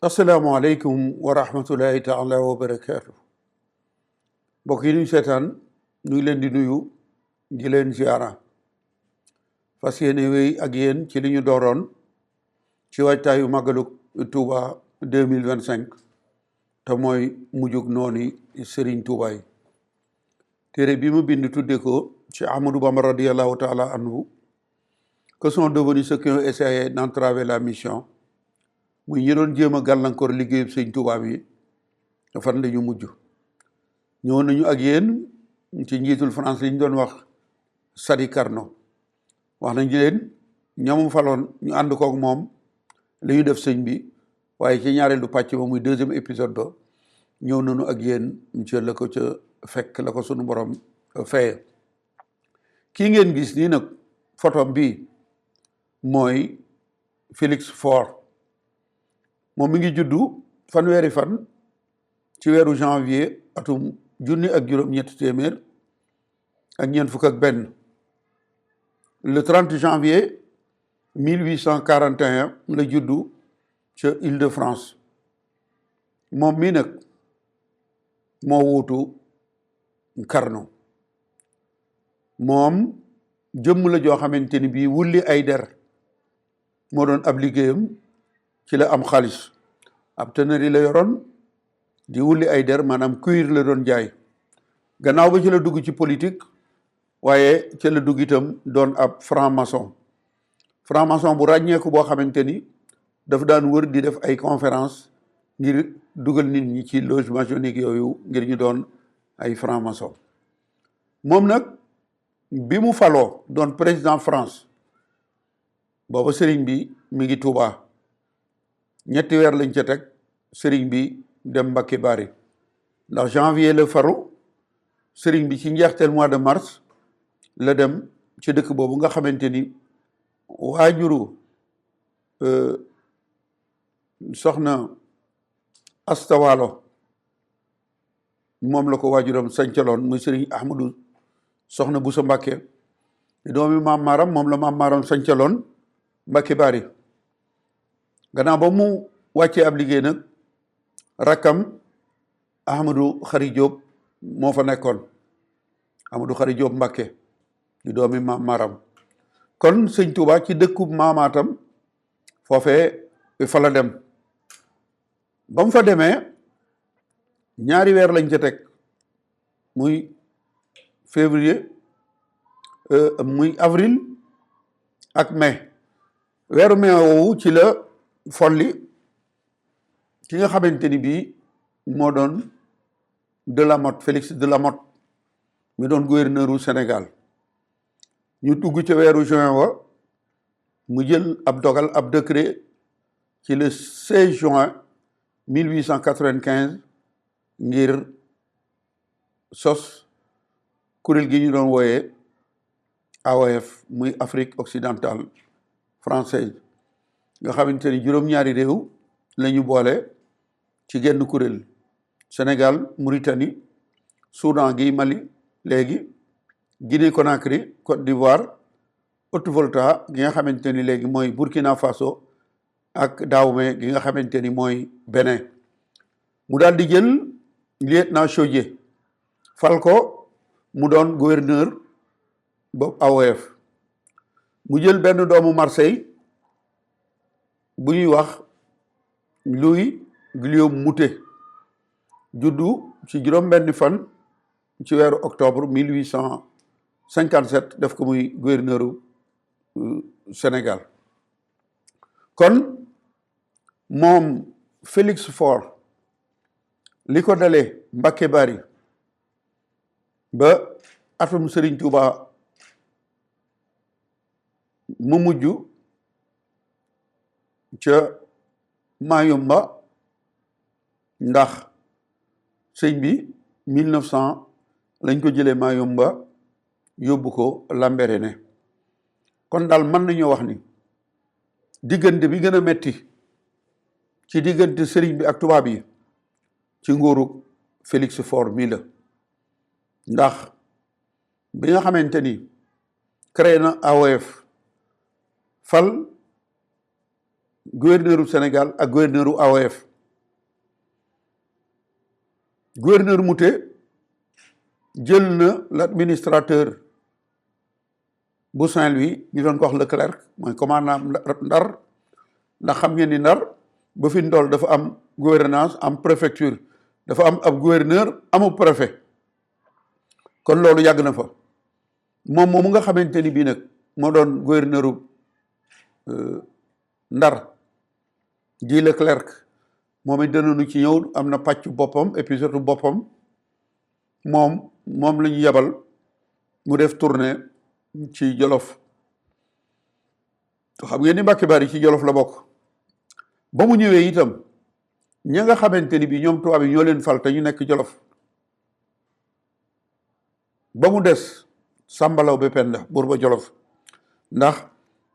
asalaamaaleykum wa rahmatullahi taala wa barakaatu mbokk yi ñu seetaan ñu ngi leen di nuyu di leen ziara fas yéene wéy ak yéen ci li ñu dooroon ci waajtaayu màggalu Touba 2025 te mooy mujjug noonu Serigne Touba yi téere bi mu bind tudde ko ci Ahmadou Bamba radiallahu taala anhu que sont devenus ceux qui ont essayé d'entraver la mission muy ñi doon jéem a gàllankoor liggéeyub sëñ Tuubaa bi fan la ñu mujj ñëw nañu ak yéen ci njiitul France li ñu doon wax Sadi Carnot wax nañ leen ñamu faloon ñu ànd kook moom li ñu def sëñ bi waaye ci ñaareelu pàcc ba muy deuxième épisode ba ñëw nañu ak yéen ca la ko ca fekk la ko sunu borom feye kii ngeen gis nii nag photo bi mooy Félix Faure moom mi ngi juddu fanweeri fan ci weeru janvier atum junni ak juróom-ñetti téeméer ak ñeent fukk ak benn le 30 janvier 1841 la juddu ca Île-de-France moom mii nag moo wuutu Carnot moom jëmm la joo xamante ni bii wulli ay der moo doon ab liggéeyam ci la am xaalis ab tannerie la yoroon di wulli ay der maanaam cuir la doon jaay gannaaw ba ci la dugg ci politique waaye ci la dugg itam doon ab franc-maçon bu ràññeeku boo xamante ni daf daan wër di def ay conférence ngir dugal nit ñi ci loge maçonnique yooyu ngir ñu doon ay franc-maçon moom nag bi mu faloo doon président France booba sëriñ bi mi ngi Touba ñetti weer lañ ca teg sëriñ bi dem Mbacké Bari ndax janvier la faru sëriñ bi ci njeexteel mois de mars la dem ci dëkk boobu nga xamante ni waajuru soxna Astawalo moom la ko waajuram sancaloon muy sëriñ Ahmadou soxna Bousso Mbacké doomi maam Maram moom la maam Maram sancaloon Mbacké Bari gannaaw ba mu wàccee ab liggéey nag rakkam Ahmadou Khary Diop moo fa nekkoon Ahmadou Khary Diop Mbacké di doomi maam Maram kon sëñ Touba ci dëkkub maamaatam foofee fa la dem ba mu fa demee ñaari weer lañ ca teg muy février muy avril ak mai weeru mai woowu ci la folli ki nga xamante ni bii moo doon Delamotte Félix Delamotte mi doon gouverneur u Sénégal ñu dugg ca weeru juin wa mu jël ab dogal ab décret ci le 16 juin 1895 ngir sos kuréel gi ñu doon wooyee AOF muy Afrique occidentale française nga xamante ni juróom-ñaari réew la ñu boole ci genn kuréel Sénégal Mauritanie Soudan gi Mali léegi Guinée Conakry Côte d'Ivoire Haute-Volta gi nga xamante ni léegi mooy Burkina Faso ak Dahomey gi nga xamante ni mooy Bénin mu daal di jël lieutenant Chaudié fal ko mu doon gouverneur boobu AOF mu jël benn doomu Marseille bu ñuy wax Louis Guillaume Moutet juddu ci juróom-benni fan ci weeru octobre 1857 def ko muy gouverneuru Sénégal kon moom Félix Faure li ko dalee Mbacké Bari ba atum Serigne Touba mu mujj ca Mayumba ndax sëñ bi 1900 lañ ko jëlee Mayumba yóbbu ko Lambaréné kon daal mën nañoo wax ni diggante bi gën a metti ci diggante sëriñ bi ak tubaab yi ci nguuru Félix Faure mii la ndax bi nga xamante ni créé na AOF fal gouverneur u Sénégal ak gouverneur u AOF gouverneur Mouté jël na l'administrateur bu Saint-Louis ñu doon ko wax Leclerc mooy commandant Ndar ndax xam ngeen ni Ndar ba fi ndool dafa am gouvernance am préfecture dafa am ab gouverneur amu préfet kon loolu yàgg na fa moom moomu nga xamante ni bii nag moo doon gouverneuru Ndar di Leclerc moom it danañu ci ñëw am na pàccu boppam épisode boppam moom la ñu yebal mu def tournée ci Jolof xam ngeen ni Mbàkke Bari ci Jolof la bokk ba mu ñëwee itam ña nga xamante ni bi ñoom tubaab yi ñoo leen fal te ñu nekk Jolof ba mu des Samba Laobé Penda buur ba Jolof ndax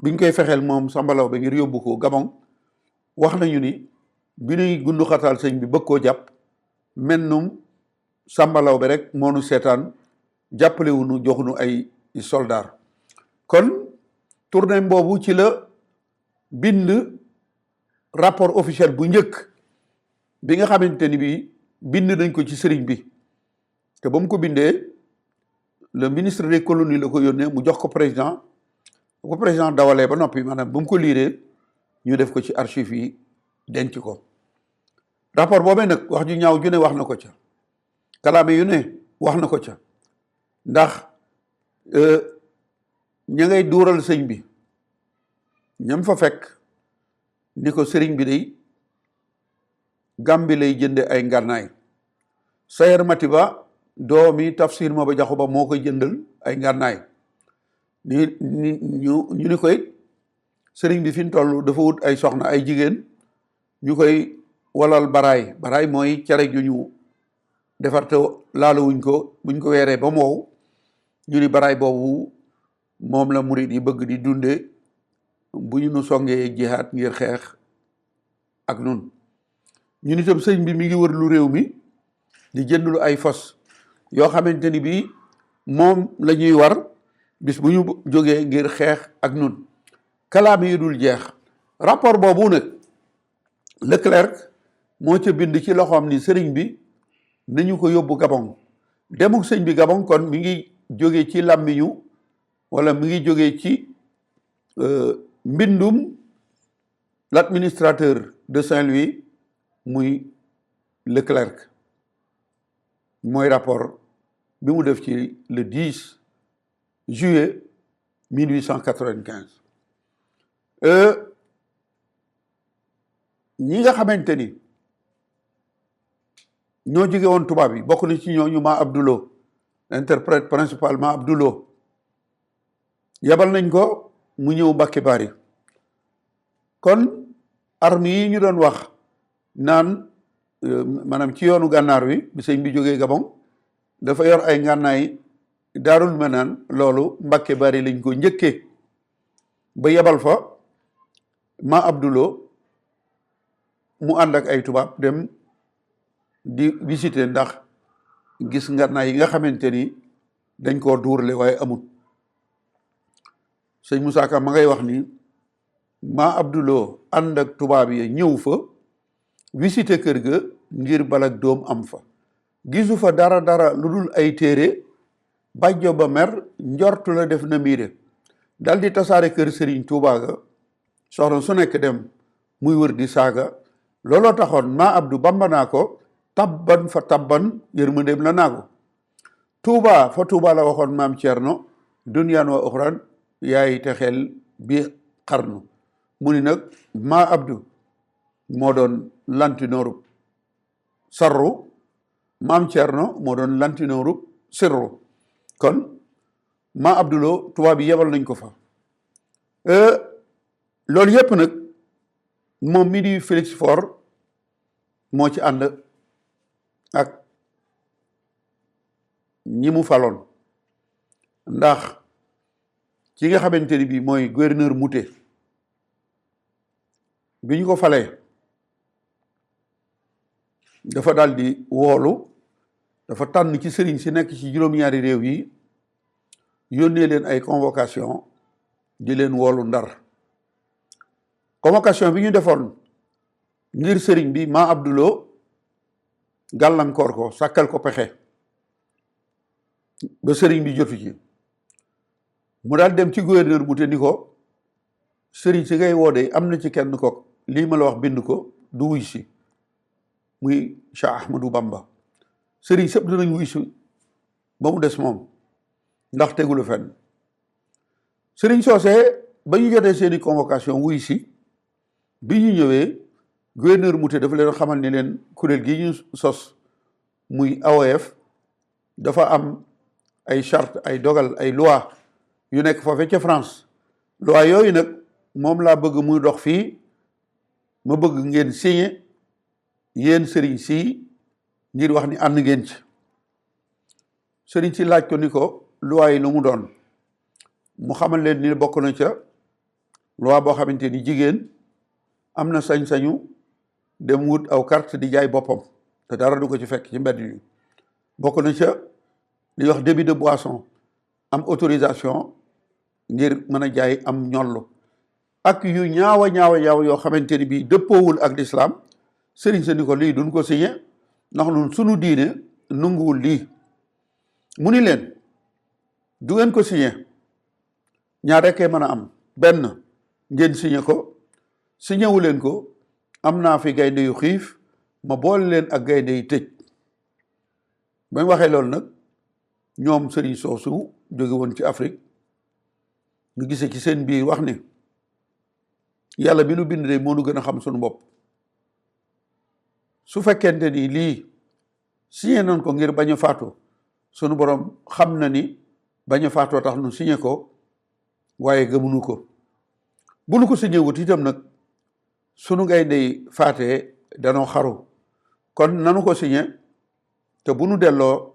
biñ koy fexeel moom Samba Laobé ngir yóbbu ko Gabon wax nañu ni bi ñuy gundu xataal sëñ bi bëgg koo jàpp mennum Samba Laobé rek moo nu seetaan jàppale wu nu jox nu ay soldaar kon tournée boobu ci la bind rapport officiel bu njëkk bi nga xamante ni bi bind nañ ko ci sëriñ bi te ba mu ko bindee le ministre des colonies la ko yónnee mu jox ko président bu ko président dawalee ba noppi maanaam ba mu ko liiree ñu def ko ci archive yi denc ko rapport boobee nag wax ju ñaaw ju ne wax na ko ca kalaame yu ne wax na ko ca ndax ña ngay duural sëñ bi ñam fa fekk ni ko sëriñ bi day Gàmbi lay jënde ay ngànnaay Sayer Matiba doomi Tafsir Maba Jaxu Ba moo koy jëndal ay ngànnaay ñu ni koy sëriñ bi fi mu toll dafa wut ay soxna ay jigéen ñu koy walal baraay mooy cere ju ñu defar te laaluwuñ ko buñ ko weeree ba mu wow ñu ni baraay boobu moom la murid yi bëgg di dunde bu ñu nu songee jihaat ngir xeex ak nun ñu ni tam sëñ bi mi ngi wër lu réew mi di jënd lu ay fas yoo xamante ni bii moom la ñuy war bis bu ñu jógee ngir xeex ak nun kalaam yi dul jeex rapport boobu nag Leclerc moo ca bind ci loxoom ni sëriñ bi nañu ko yóbbu Gabon demuk sëñ bi Gabon kon mi ngi jóge ci làmmiñu wala mi ngi jóge ci mbindum l'administrateur de Saint-Louis muy Leclerc mooy rapport bi mu def ci le 10 juillet 1895 ñi nga xamante ni ñoo jóge woon tubaab yi bokk na ci ñooñu Ma Abdoulo l'interprète principal Ma Abdoulo yabal nañ ko mu ñëw Mbàkke Bari kon armes yi ñu doon wax naan maanaam ci yoonu gànnaar wi bi sëñ bi jógee Gabon dafa yor ay ngànnaay Daarul Manaan loolu Mbàkke Bari lañ ko njëkkee ba yebal fa Ma Abdoulo mu ànd ak ay tubaab dem di visiter ndax gis ngànnaay yi nga xamante ni dañ koo duurle waaye amut sëñ Moussa Ka ma ngay wax ni Ma Abdoulo ànd ak tubaab yi ñëw fa visiter kër ga ngir balak doom am fa gisu fa dara lu dul ay téere bàjjo ba mer njortu la def na miire dal di tasaare kër Serigne Touba ga soxna su nekk dem muy wër di saaga looloo taxoon Ma Abdou Bamba naa ko tabban fa tabban yërmandeem la naago Touba fa Touba la waxoon maam Thierno duniyaan wa uxraan yaay te xel bi xarnu mu ni nag Ma Abdou moo doon lantinooru sarru maam Thierno moo doon lantinooru sirru kon Ma Abdoulo tubaab yi yebal nañ ko fa loolu yépp nag moom mi di Félix Faure moo ci ànd ak ñi mu faloon ndax ki nga xamante ni bii mooy gouverneur Mouté bi ñu ko falee dafa daal di woolu dafa tànn ci sëriñ si nekk ci juróom-ñaari réew yi yónnee leen ay convocation di leen woolu Ndar convocation bi ñu defoon ngir sëriñ bi Ma Abdoulo gàllankoor ko sàkkal ko pexe ba sëriñ bi jotu ci mu daal dem ci gouverneur mu te ni ko sëriñ si ngay woodee am na ci kenn ko lii ma la wax bind ko du wuy si muy Cheikh Ahmadou Bamba sëriñ sëpp dinañ wuy si ba mu des moom ndax tegulu fenn sëriñ soosee ba ñu jotee seeni convocation wuy si bi ñu ñëwee gouverneur mu te dafa leen xamal ni leen kuréel gi ñu sos muy AOF dafa am ay charte ay dogal ay loi yu nekk foofee ca France loi yooyu nag moom laa bëgg muy dox fii ma bëgg ngeen signé yéen sëriñ si ngir wax ni ànd ngeen ci sëriñ si laaj ko ni ko loi yi lu mu doon mu xamal leen ni bokk na ca loi boo xamante ni jigéen am na sañ-sañu dem wut aw carte di jaay boppam te dara du ko ci fekk ci mbedd yi bokk na ca li wax débit de boisson am autorisation ngir mën a jaay am ñollu ak yu ñaawa yoo xamante ni bii dëppoowul ak lislaam sëriñ sa ni ko lii duñ ko signé ndax ñun sunu diine nanguwul lii mu ni leen du ngeen ko signé ñaar rekkee mën a am benn ngeen signé ko signé wu leen ko am naa fi gaynde yu xiif ma boole leen ak gaynde yu tëj ba waxee loolu nag ñoom sëriñ soosu jóge woon ci Afrique ñu gisee ci seen biir wax ni yàlla bi nu bind de moo nu gën a xam suñu bopp su fekkente ni lii signé nañ ko ngir bañ a faatu sunu borom xam na ni bañ a faatoo tax nu signé ko waaye gëmunu ko bu nu ko signé wut itam nag sunu gaynde faatee danoo xaru kon nanu ko signé te bu nu delloo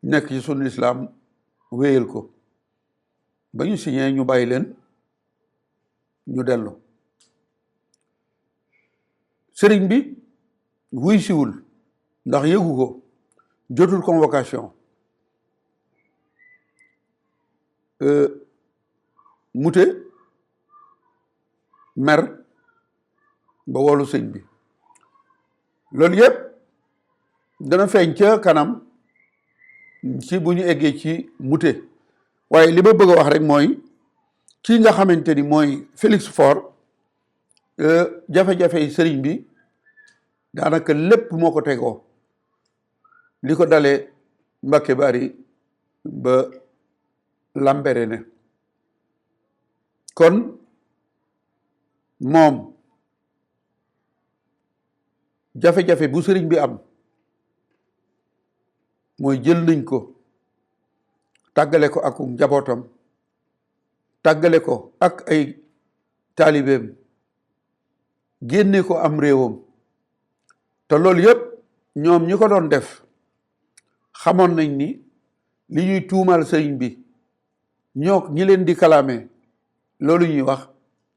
nekk ci sunu lislaam wéyal ko ba ñu signé ñu bàyyi leen ñu dellu sëriñ bi wuy siwul ndax yëgu ko jotul convocation mute mer ba wolu sëñ bi loolu yëpp dana feeñ ca kanam ci bu ñu eggee ci mute waaye li ma bëgg a wax rek mooy kii nga xamante ni mooy Félix Faure jafe-jafe yi sëriñ bi daanaka lépp moo ko tegoo li ko dalee Mbàkke Bari ba Lambaréné kon moom jafe-jafe bu sëriñ bi am mooy jël nañ ko tàggale ko ak njabootam tàggale ko ak ay taalibeem génne ko am réewam te loolu yëpp ñoom ñi ko doon def xamoon nañ ni li ñuy tuumaal sëriñ bi ñoo ñi leen di kalaame loolu ñuy wax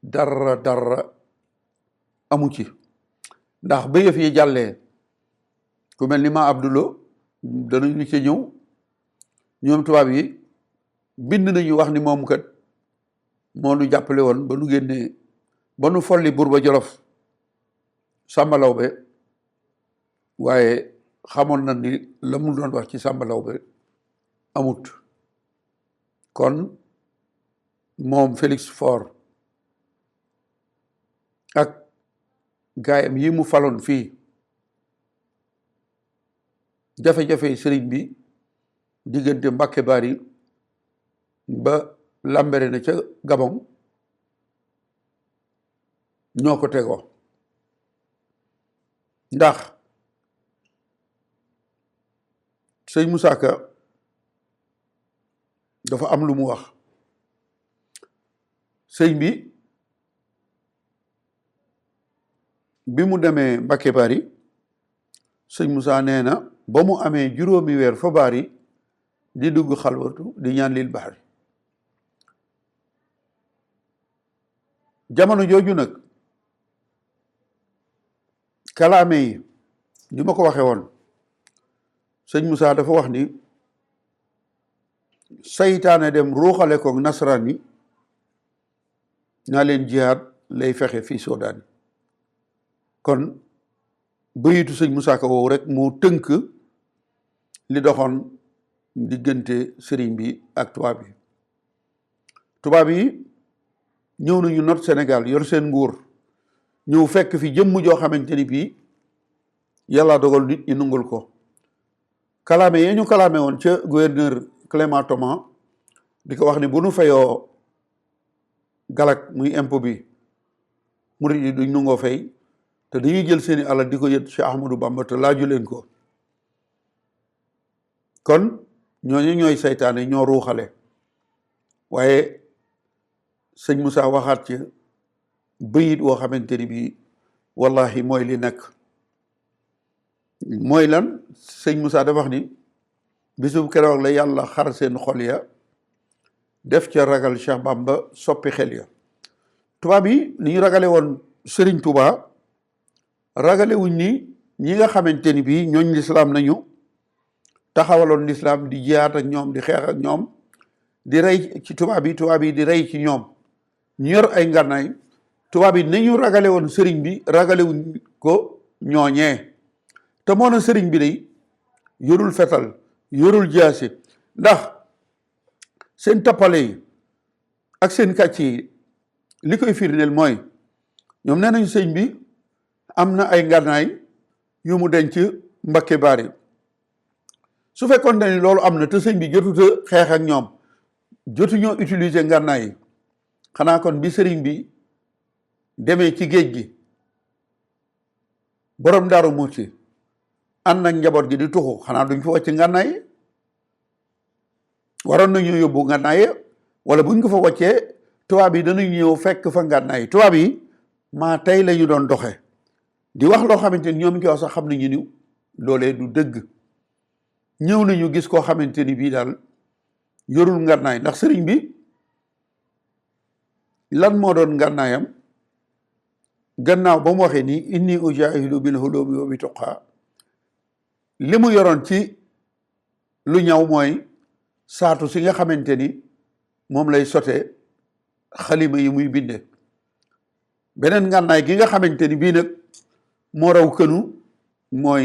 dara amu ci ndax ba yëf yi jàllee ku mel ni ma Abdulo danañu ci ñëw ñoom tubaab yi bind nañu wax ni moom kat moo nu jàppale woon ba nu génnee ba nu folli Buurba Jolof Sàmba Lawbe waaye xamoon na ni la mu doon wax ci Sàmba Lawbe amut kon moom Félix Faure ak gaayam yi mu faloon fii jafe-jafe sëriñ bi diggante Mbàkke Bari ba Lambaréné ca Gabon ñoo ko tegoo ndax sëñ Moussa Ka dafa am lu mu wax sëñ bi mu demee Mbàkke Bari sëñ Moussa nee na ba mu amee juróomi weer fa Bari di dugg xalwatu di ñaan lil baxari jamono jooju nag kalaame yi ni ma ko waxee woon sëñ Moussa dafa wax ni saytaane dem ruuxale ko nasaraan yi naa leen jihaad lay fexe fii Soodaan kon bëyitu sëñ Moussa Ka woowu rek moo tënk li doxoon diggante sëriñ bi ak tubaab yi ñëw nañu not Sénégal yor seen nguur ñëw fekk fi jëmm joo xamante ni bii yàlla dogal nit ñi nungul ko kalaame yee ñu kalaame woon ca gouverneur Clément Thomas di ko wax ni bu nu fayoo galak muy impôt bi murid yi duñ nungoo fay te dañuy jël seeni alal di ko yët Cheikh Ahmadou Bamba te laaju leen ko kon ñooñu ñooy saytaane ñoo ruuxale waaye sëñ Moussa waxaat ci bëyit woo xamante ni bii wallahi mooy li nekk mooy lan sëñ Moussa dafa wax ni bisu keroog la yàlla xar seen xol ya def ca ragal Cheikh Bamba soppi xel ya tubaab yi ni ñu ragale woon Sëriñ Tuubaa ragale wuñ ni ñi nga xamante ni bii ñooñ lislaam nañu taxawaloon lislaam di jiyaat ak ñoom di xeex ak ñoom di rey ci tubaab yi di rey ci ñoom ñu yor ay ngànnaay tubaab yi nañu ragale woon sëriñ bi ragale wuñ ko ñooñee te moo na sëriñ bi day yorul fetal yorul jaasi ndax seen tappale yi ak seen kàcc yi li koy firndeel mooy ñoom nee nañu sëñ bi am na ay ngànnaay yu mu denc Mbakke Baari su fekkoon ne loolu am na te sëñ bi jotuta xeex ak ñoom jotuñoo utiliser ngànnaay yi xanaa kon bi sëriñ bi demee ci géej gi borom Daaru Muxti ànd ak njaboot gi di tuxu xanaa duñ fa wàcc ngànnaay yi waroon nañu yóbbu ngànnaay wala buñ ko fa wàccee tubaab yi danañ ñëw fekk fa ngànnaay tubaab yi maa tey la ñu doon doxe di wax loo xamante ni ñoom ñu koy wax sax xam nañu ni loolee du dëgg ñëw nañu gis koo xamante ni bii daal yorul ngànnaay ndax sëriñ bi lan moo doon ngànnaayam gannaaw ba mu waxee ni inni ujaahidu bil hulumi wa bi tuqaa li mu yoroon ci lu ñaw mooy saatu si nga xamante ni moom lay sote xalima yi muy binde beneen ngànnaay gi nga xamante ni bii nag moo raw kënu mooy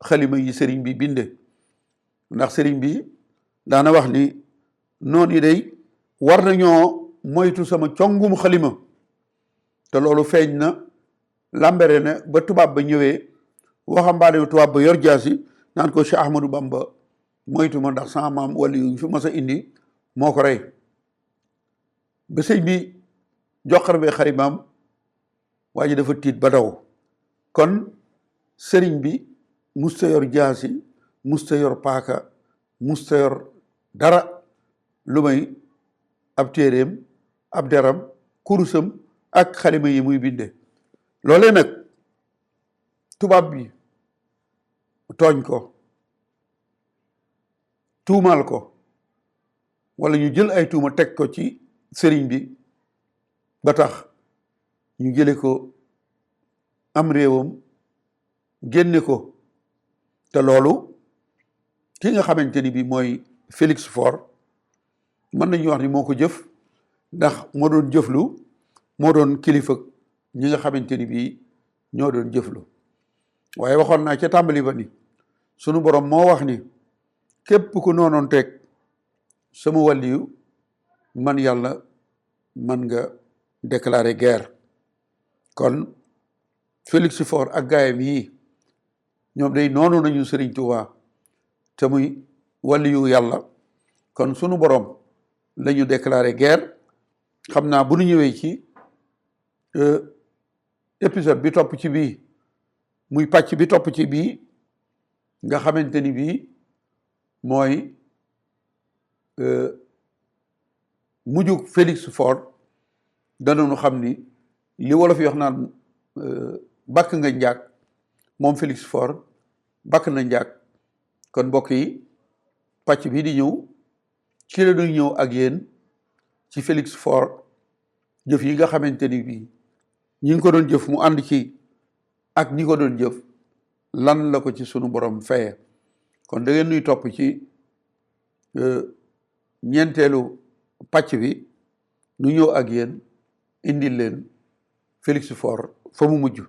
xalima yi sëriñ bi binde ndax sëriñ bi daana wax ni noonu yi day war nañoo moytu sama congum xalima te loolu feeñ na lambere na ba tubaab ba ñëwee waxambaane tubaab ba yor jaasi naan ko Cheikh Ahmadou Bamba moytu ma ndax sama maam wala yu fi mas a indi moo ko rey ba sëñ bi joxar bee xarimaam waa ji dafa tiit ba daw kon sëriñ bi musta yor jaasi musta yor paaka musta yor dara lu may ab téeréem ab deram kurusam ak xalima yi muy binde loolee nag tubaab bi tooñ ko tuumaal ko wala ñu jël ay tuuma teg ko ci sëriñ bi ba tax ñu jële ko am réewam génne ko te loolu ki nga xamante ni bi mooy Félix Faure mën nañu wax ni moo ko jëf ndax moo doon jëflu moo doon kilifa ñi nga xamante ni bii ñoo doon jëflu waaye waxoon naa ca tàmbali ba ni sunu borom moo wax ni képp ku noonoon teg sama wàlliyu man yàlla man nga déclarer guerre kon Félix Faure ak gaayam yii ñoom day noonu nañu Sëriñ Tuubaa te muy wàlliyu yàlla kon sunu borom la ñu déclarer guerre xam naa bu ñu ñëwee ci épisode bi topp ci bii muy pàcc bi topp ci bii nga xamante ni bii mooy mujjug Félix Faure danañu xam ni li wolof yi wax naan bakk nga njaag moom Félix Faure bakk na njaag kon mbokk yi pàcc bii di ñëw ci la ñuy ñëw ak yéen ci Félix Faure jëf yi nga xamante ni bii ñi ngi ko doon jëf mu ànd ci ak ñi ko doon jëf lan la ko ci sunu borom faye kon da ngeen nuy topp ci ñeenteelu pàcc bi nu ñëw ak yéen indil leen Félix Faure fa mu mujj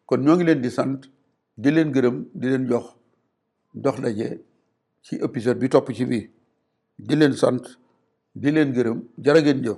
kon ñoo ngi leen di sant di leen gërëm di leen jox dox daje ci épisode bi topp ci bii di leen sant di leen gërëm jërë ngeen jëf